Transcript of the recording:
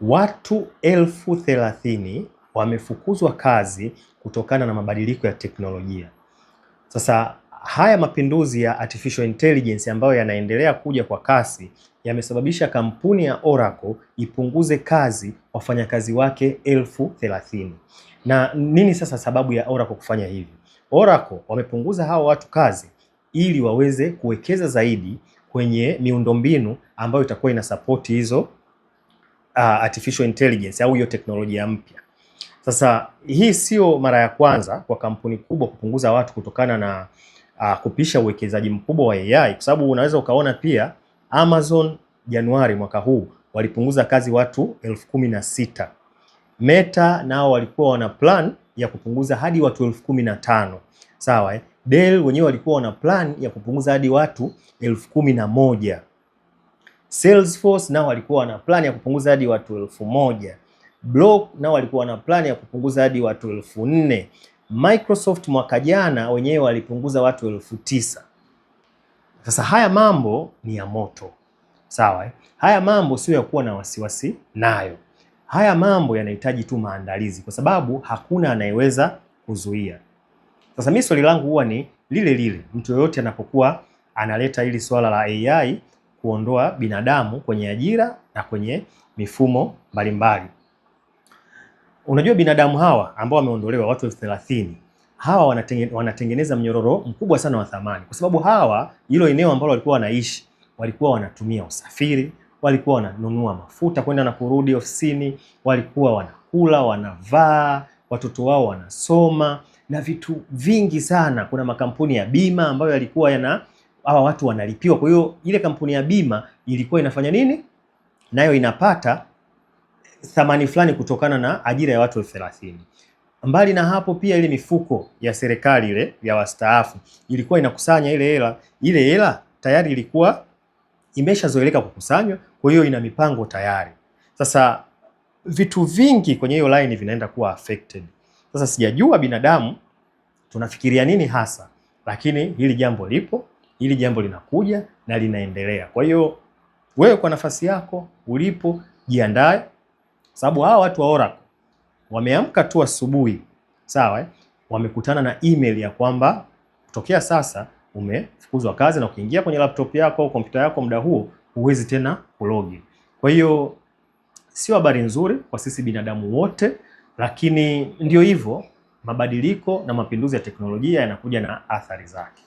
Watu 30,000 wamefukuzwa kazi kutokana na mabadiliko ya teknolojia. Sasa haya mapinduzi ya artificial intelligence ambayo yanaendelea kuja kwa kasi yamesababisha kampuni ya Oracle ipunguze kazi wafanyakazi wake 30,000. Na nini sasa sababu ya Oracle kufanya hivi? Oracle wamepunguza hao watu kazi ili waweze kuwekeza zaidi kwenye miundombinu ambayo itakuwa ina support hizo artificial intelligence au hiyo teknolojia mpya. Sasa hii sio mara ya kwanza kwa kampuni kubwa kupunguza watu kutokana na kupisha uwekezaji mkubwa wa AI, kwa sababu unaweza ukaona pia Amazon Januari mwaka huu walipunguza kazi watu 16,000. Meta nao walikuwa wana plan ya kupunguza hadi watu 15,000. Sawa Dell wenyewe walikuwa wana plan ya kupunguza hadi watu 11,000. Salesforce nao walikuwa wana plan ya kupunguza hadi watu 1,000. Block nao walikuwa na plan ya kupunguza hadi watu 4,000. Microsoft mwaka jana wenyewe walipunguza watu 9,000. Sasa haya mambo ni ya moto. Sawa Haya mambo sio ya kuwa na wasiwasi nayo. Haya mambo yanahitaji tu maandalizi kwa sababu hakuna anayeweza kuzuia. Sasa mimi swali langu huwa ni lile lile. Mtu yoyote anapokuwa analeta hili swala la AI kuondoa binadamu kwenye ajira na kwenye mifumo mbalimbali. Unajua binadamu hawa ambao wameondolewa watu 30,000, hawa wanatengeneza mnyororo mkubwa sana wa thamani, kwa sababu hawa hilo eneo ambalo walikuwa wanaishi walikuwa wanatumia usafiri, walikuwa wananunua mafuta kwenda na kurudi ofisini, walikuwa wanakula, wanavaa, watoto wao wanasoma na vitu vingi sana. Kuna makampuni ya bima ambayo yalikuwa hawa watu wanalipiwa. Kwa hiyo ile kampuni ya bima ilikuwa inafanya nini? Nayo inapata thamani fulani kutokana na ajira ya watu 30,000. Mbali na hapo pia ile mifuko ya serikali ile ya wastaafu ilikuwa inakusanya ile hela. Ile hela tayari ilikuwa imeshazoeleka kukusanywa, kwa hiyo ina mipango tayari. Sasa vitu vingi kwenye hiyo line vinaenda kuwa affected. Sasa sijajua binadamu tunafikiria nini hasa, lakini hili jambo lipo, hili jambo linakuja na linaendelea. Kwa hiyo wewe kwa nafasi yako ulipo jiandae, sababu hawa watu wa Oracle wameamka tu asubuhi, sawa wamekutana na email ya kwamba kutokea sasa umefukuzwa kazi na ukiingia kwenye laptop yako au kompyuta yako muda huo huwezi tena kulogin. Kwa hiyo sio habari nzuri kwa sisi binadamu wote, lakini ndio hivyo, mabadiliko na mapinduzi ya teknolojia yanakuja na athari zake.